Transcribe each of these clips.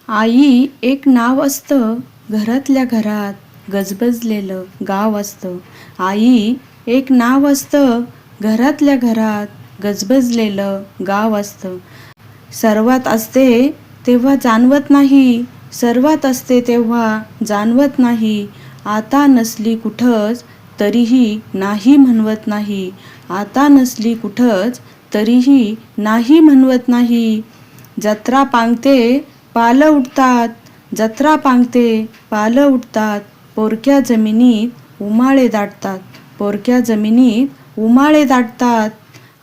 आई एक नाव असतं, घरातल्या घरात गजबजलेलं गाव असतं. आई एक नाव असतं, घरातल्या घरात गजबजलेलं गाव असतं. सर्वात असते तेव्हा जाणवत नाही, सर्वात असते तेव्हा जाणवत नाही. आता नसली कुठंच तरीही नाही म्हणवत नाही, आता नसली कुठंच तरीही नाही म्हणवत नाही. जत्रा पांगते पालं उठतात, जत्रा पांगते पालं उठतात. पोरक्या जमिनीत उमाळे दाटतात, पोरक्या जमिनीत उमाळे दाटतात.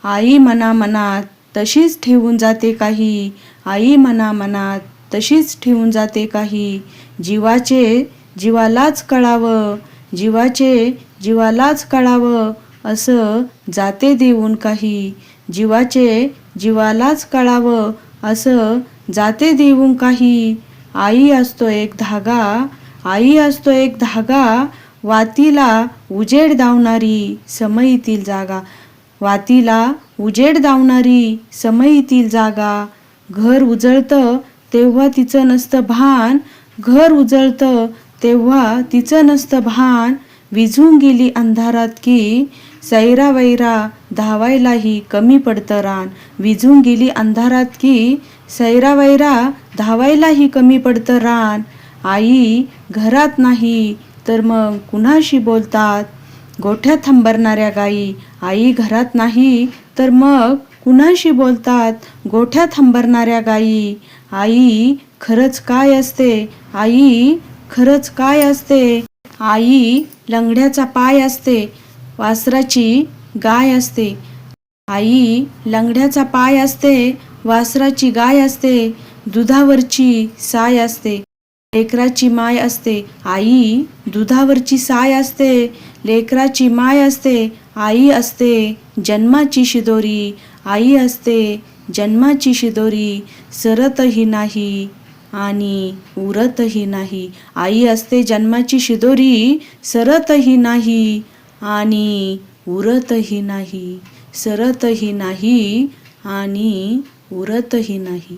आई मनामनात तशीच ठेवून जाते काही, आई मनामनात तशीच ठेवून जाते काही. जीवाचे जीवालाच कळावं, जीवाचे जीवालाच कळावं असं जाते देऊन काही, जीवाचे जीवालाच कळावं असं जाते देऊन काही. आई असतो एक धागा, आई असतो एक धागा, वातीला उजेड दावणारी समईतील जागा, वातीला उजेड दावणारी समईतील जागा. घर उजळतं तेव्हा तिचं नसतं भान, घर उजळतं तेव्हा तिचं नसतं भान. विझून गेली अंधारात की सैरावैरा धावायलाही कमी पडतं रान, विझून गेली अंधारात की सैरावैरा धावायलाही कमी पडतं रान. आई घरात नाही तर मग कुणाशी बोलतात गोठ्यात हंबरणाऱ्या गाई, आई घरात नाही तर मग कुणाशी बोलतात गोठ्यात हंबरणाऱ्या गाई. आई खरंच काय असते, आई खरंच काय असते. आई लंगड्याचा पाय असते, वासराची गाय असते. आई लंगड्याचा पाय असते, वासराची गाय असते. दुधावरची साय असते, लेकराची माय असते. आई दुधावरची साय असते, लेकराची माय असते. आई असते जन्माची शिदोरी, आई असते जन्माची शिदोरी. सरतही नाही आणि उरतही नाही, आई असते जन्माची शिदोरी. सरतही नाही आणि उरतही नाही, सरतही नाही आणि उरतही नाही.